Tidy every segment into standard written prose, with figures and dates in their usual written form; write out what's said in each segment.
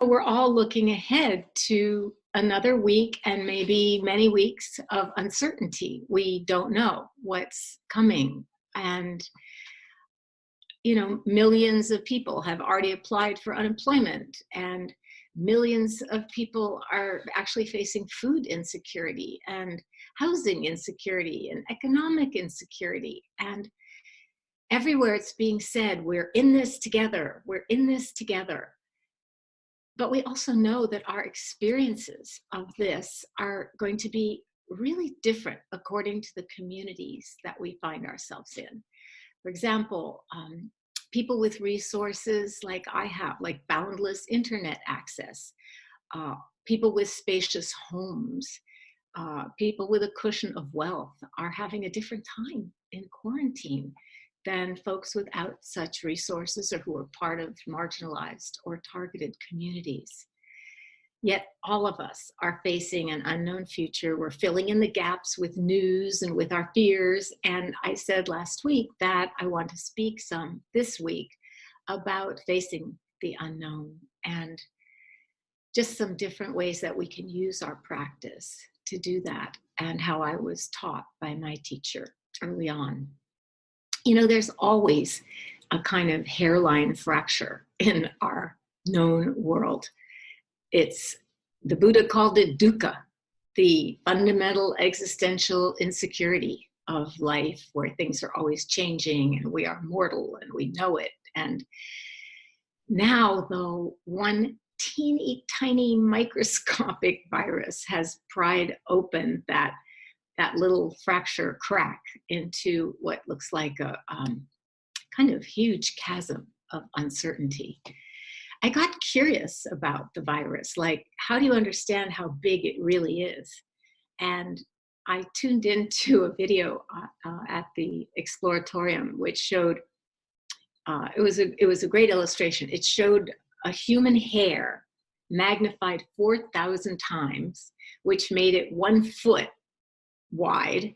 We're all looking ahead to another week and maybe many weeks of uncertainty. We don't know what's coming. And, millions of people have already applied for unemployment, and millions of people are actually facing food insecurity and housing insecurity and economic insecurity. And everywhere it's being said, we're in this together, we're in this together. But we also know that our experiences of this are going to be really different according to the communities that we find ourselves in. For example, people with resources like I have, like boundless internet access, people with spacious homes, people with a cushion of wealth are having a different time in quarantine than folks without such resources or who are part of marginalized or targeted communities. Yet all of us are facing an unknown future. We're filling in the gaps with news and with our fears. And I said last week that I want to speak some this week about facing the unknown and just some different ways that we can use our practice to do that, and how I was taught by my teacher early on. There's always a kind of hairline fracture in our known world. The Buddha called it dukkha, the fundamental existential insecurity of life, where things are always changing and we are mortal and we know it. And now, though, one teeny tiny microscopic virus has pried open that little fracture crack into what looks like a kind of huge chasm of uncertainty. I got curious about the virus, like, how do you understand how big it really is? And I tuned into a video at the Exploratorium, which showed, it was a great illustration. It showed a human hair magnified 4,000 times, which made it 1 foot wide.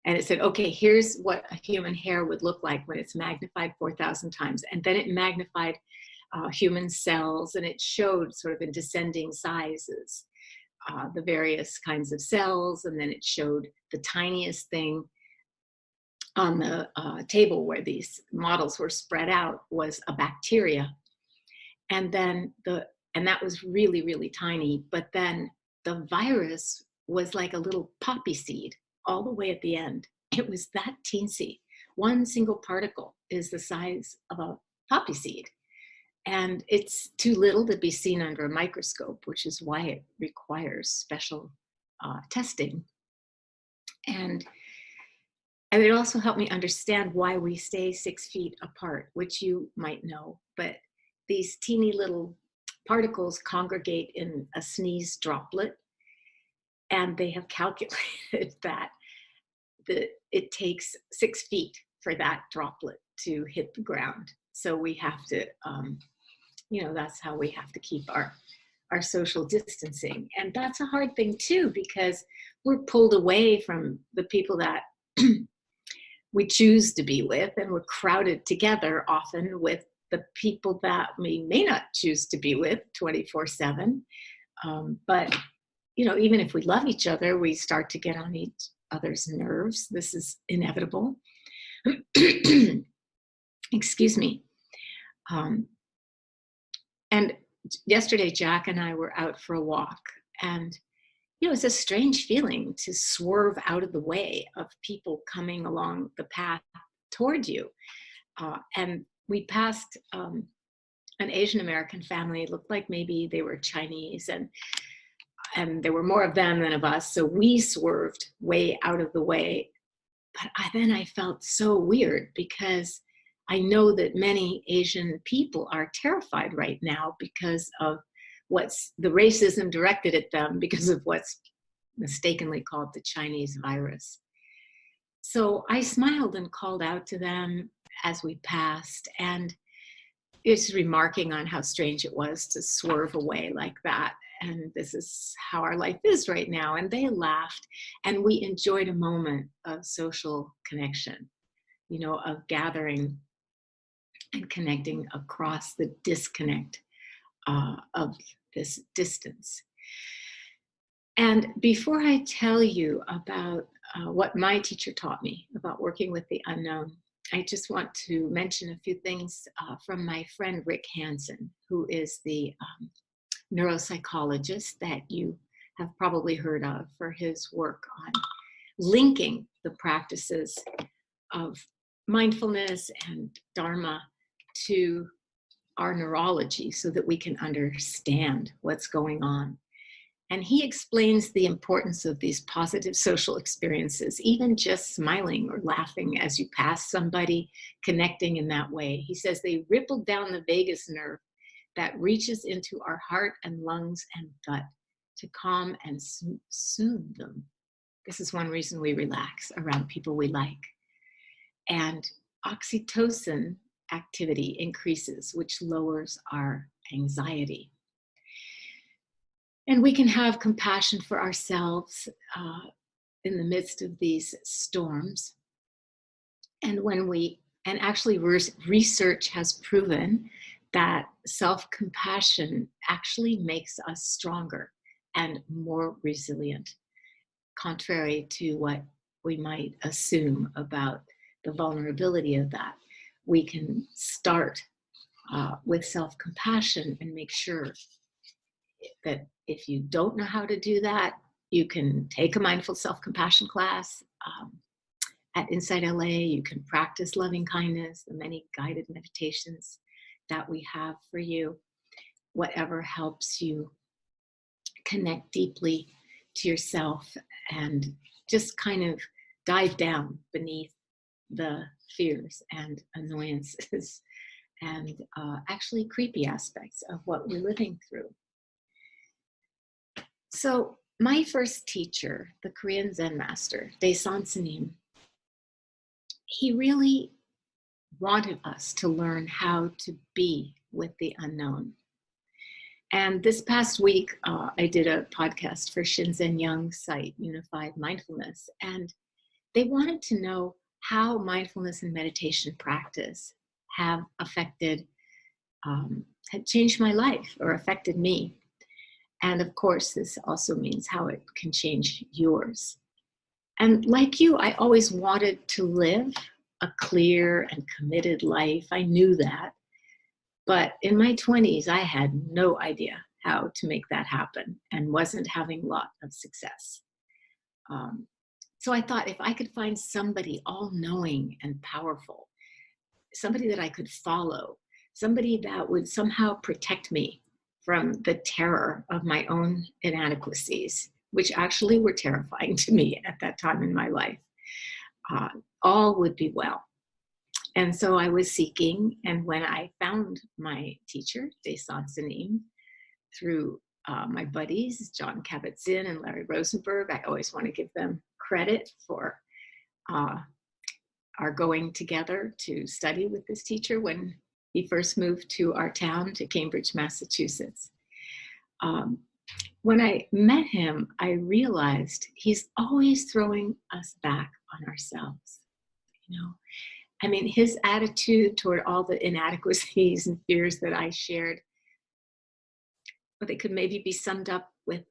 And it said, okay, here's what a human hair would look like when it's magnified 4,000 times. And then it magnified human cells, and it showed sort of in descending sizes the various kinds of cells. And then it showed the tiniest thing on the table where these models were spread out was a bacteria. And then that was really, really tiny. But then the virus was like a little poppy seed all the way at the end. It was that teensy. One single particle is the size of a poppy seed. And it's too little to be seen under a microscope, which is why it requires special testing. And it also helped me understand why we stay 6 feet apart, which you might know. But these teeny little particles congregate in a sneeze droplet. And they have calculated that it takes 6 feet for that droplet to hit the ground. So we have to, that's how we have to keep our social distancing. And that's a hard thing too, because we're pulled away from the people that we choose to be with, and we're crowded together often with the people that we may not choose to be with 24/7. But even if we love each other, we start to get on each other's nerves. This is inevitable. Excuse me. And yesterday, Jack and I were out for a walk, and it's a strange feeling to swerve out of the way of people coming along the path toward you. And we passed an Asian American family. It looked like maybe they were Chinese, and there were more of them than of us. So we swerved way out of the way. But then I felt so weird, because I know that many Asian people are terrified right now because of what's the racism directed at them, because of what's mistakenly called the Chinese virus. So I smiled and called out to them as we passed, and it's remarking on how strange it was to swerve away like that. And this is how our life is right now. And they laughed, and we enjoyed a moment of social connection, of gathering and connecting across the disconnect of this distance. And before I tell you about what my teacher taught me about working with the unknown, I just want to mention a few things from my friend Rick Hansen, who is the neuropsychologist that you have probably heard of for his work on linking the practices of mindfulness and Dharma to our neurology so that we can understand what's going on. And he explains the importance of these positive social experiences, even just smiling or laughing as you pass somebody, connecting in that way. He says they ripple down the vagus nerve that reaches into our heart and lungs and gut to calm and soothe them. This is one reason we relax around people we like. And oxytocin activity increases, which lowers our anxiety. And we can have compassion for ourselves in the midst of these storms. And actually research has proven that self-compassion actually makes us stronger and more resilient, contrary to what we might assume about the vulnerability of that. We can start with self-compassion and make sure that if you don't know how to do that, you can take a mindful self-compassion class at InsightLA. You can practice loving kindness, the many guided meditations that we have for you, whatever helps you connect deeply to yourself and just kind of dive down beneath the fears and annoyances and actually creepy aspects of what we're living through. So my first teacher, the Korean Zen master, Daesan Sanim, he really wanted us to learn how to be with the unknown. And this past week, I did a podcast for Shinzen Young's site, Unified Mindfulness, and they wanted to know how mindfulness and meditation practice have had changed my life or affected me. And of course, this also means how it can change yours. And like you, I always wanted to live a clear and committed life. I knew that. But in my 20s, I had no idea how to make that happen and wasn't having a lot of success. So I thought if I could find somebody all-knowing and powerful, somebody that I could follow, somebody that would somehow protect me from the terror of my own inadequacies, which actually were terrifying to me at that time in my life, all would be well. And so I was seeking, and when I found my teacher, Daesan Sanim, through my buddies, John Kabat-Zinn and Larry Rosenberg, I always want to give them credit for our going together to study with this teacher when he first moved to our town, to Cambridge, Massachusetts. When I met him, I realized he's always throwing us back on ourselves. I mean, his attitude toward all the inadequacies and fears that I shared, but they could maybe be summed up with,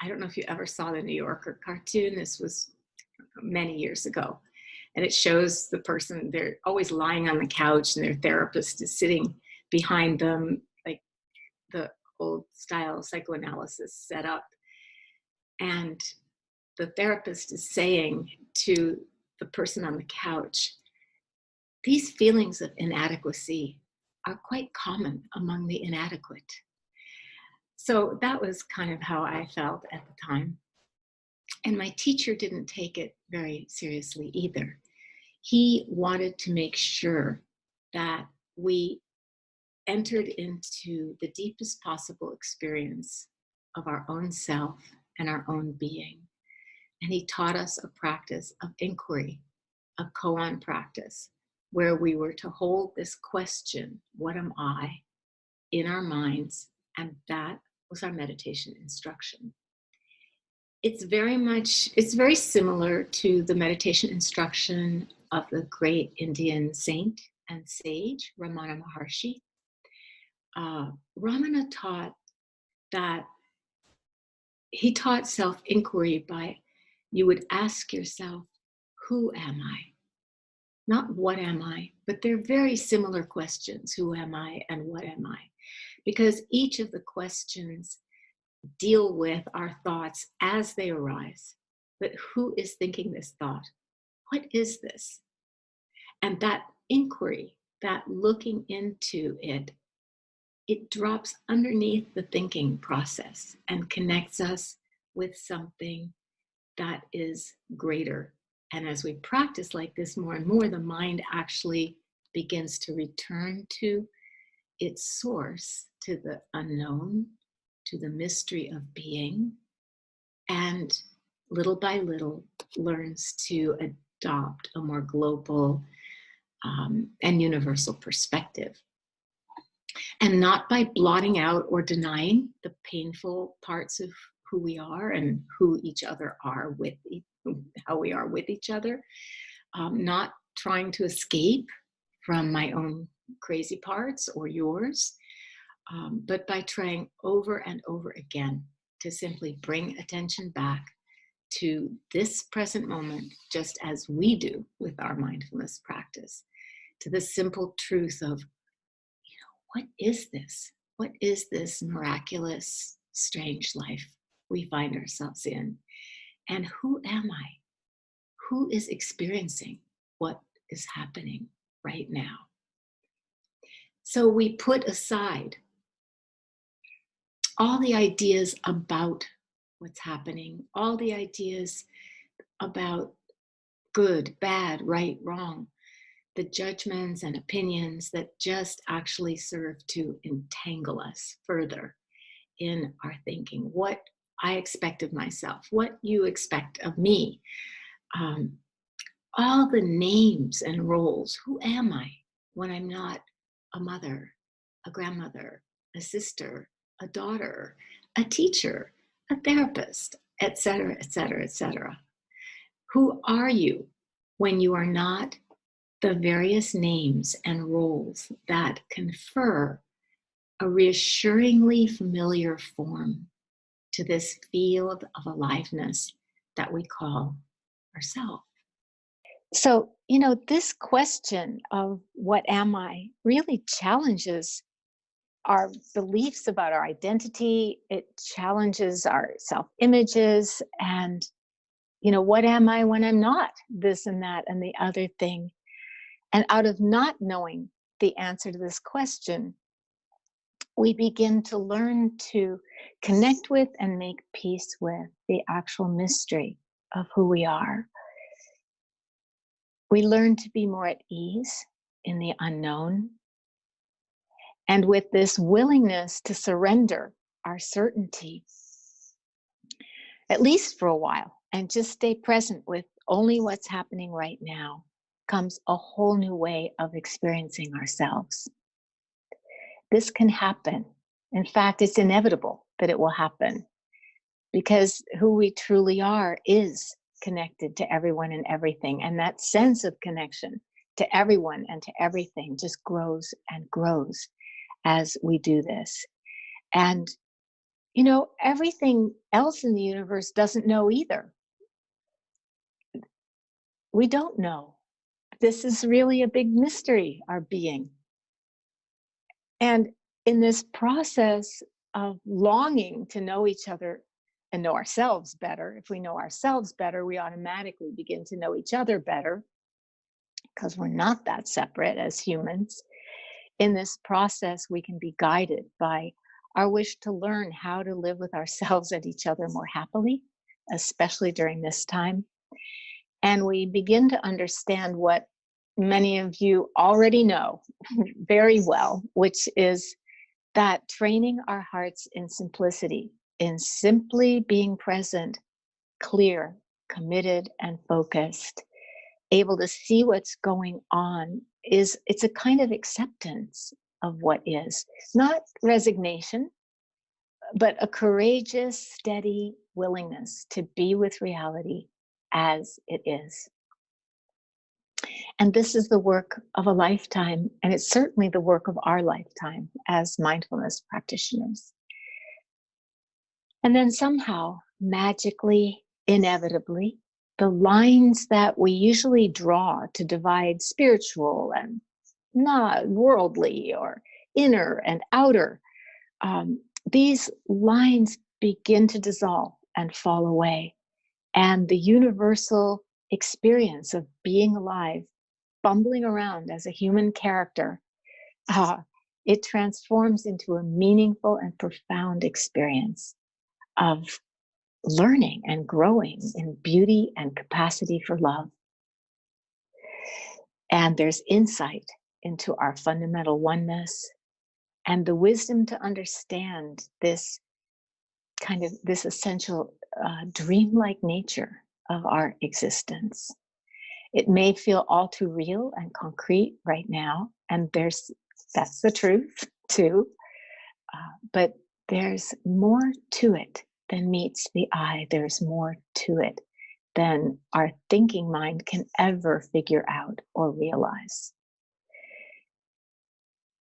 I don't know if you ever saw the New Yorker cartoon. This was many years ago. And it shows the person, they're always lying on the couch and their therapist is sitting behind them, like the old style psychoanalysis set up. And the therapist is saying to the person on the couch, these feelings of inadequacy are quite common among the inadequate. So that was kind of how I felt at the time. And my teacher didn't take it very seriously either. He wanted to make sure that we entered into the deepest possible experience of our own self and our own being. And he taught us a practice of inquiry, a koan practice, where we were to hold this question, what am I, in our minds, and that was our meditation instruction. It's very similar to the meditation instruction of the great Indian saint and sage, Ramana Maharshi. Ramana taught that he taught self-inquiry by, you would ask yourself, who am I? Not what am I, but they're very similar questions, who am I and what am I? Because each of the questions deal with our thoughts as they arise. But who is thinking this thought? What is this? And that inquiry, that looking into it, it drops underneath the thinking process and connects us with something that is greater. And as we practice like this more and more, the mind actually begins to return to its source, to the unknown, to the mystery of being, and little by little learns to adopt a more global and universal perspective. And not by blotting out or denying the painful parts of who we are and who each other are with, how we are with each other, not trying to escape from my own crazy parts or yours, but by trying over and over again to simply bring attention back to this present moment, just as we do with our mindfulness practice, to the simple truth of, what is this? What is this miraculous, strange life we find ourselves in? And who am I? Who is experiencing what is happening right now? So we put aside all the ideas about what's happening, all the ideas about good, bad, right, wrong, the judgments and opinions that just actually serve to entangle us further in our thinking. What I expect of myself, what you expect of me, all the names and roles. Who am I when I'm not a mother, a grandmother, a sister, a daughter, a teacher, a therapist, etc., etc., etc.? Who are you when you are not the various names and roles that confer a reassuringly familiar form to this field of aliveness that we call ourselves? So, this question of what am I really challenges our beliefs about our identity. It challenges our self-images and, what am I when I'm not this and that and the other thing? And out of not knowing the answer to this question, we begin to learn to connect with and make peace with the actual mystery of who we are. We learn to be more at ease in the unknown. And with this willingness to surrender our certainty, at least for a while, and just stay present with only what's happening right now, comes a whole new way of experiencing ourselves. This can happen. In fact, it's inevitable that it will happen because who we truly are is connected to everyone and everything. And that sense of connection to everyone and to everything just grows and grows as we do this. And, everything else in the universe doesn't know either. We don't know. This is really a big mystery, our being. And in this process of longing to know each other and know ourselves better, if we know ourselves better, we automatically begin to know each other better because we're not that separate as humans. In this process, we can be guided by our wish to learn how to live with ourselves and each other more happily, especially during this time. And we begin to understand what many of you already know very well, which is that training our hearts in simplicity, in simply being present, clear, committed, and focused, able to see what's going on, it's a kind of acceptance of what is, not resignation, but a courageous, steady willingness to be with reality as it is. And this is the work of a lifetime, and it's certainly the work of our lifetime as mindfulness practitioners. And then somehow, magically, inevitably, the lines that we usually draw to divide spiritual and not worldly or inner and outer, these lines begin to dissolve and fall away. And the universal experience of being alive, bumbling around as a human character, it transforms into a meaningful and profound experience of learning and growing in beauty and capacity for love. And there's insight into our fundamental oneness and the wisdom to understand this this essential dreamlike nature of our existence. It may feel all too real and concrete right now, and that's the truth too. But there's more to it than meets the eye. There's more to it than our thinking mind can ever figure out or realize.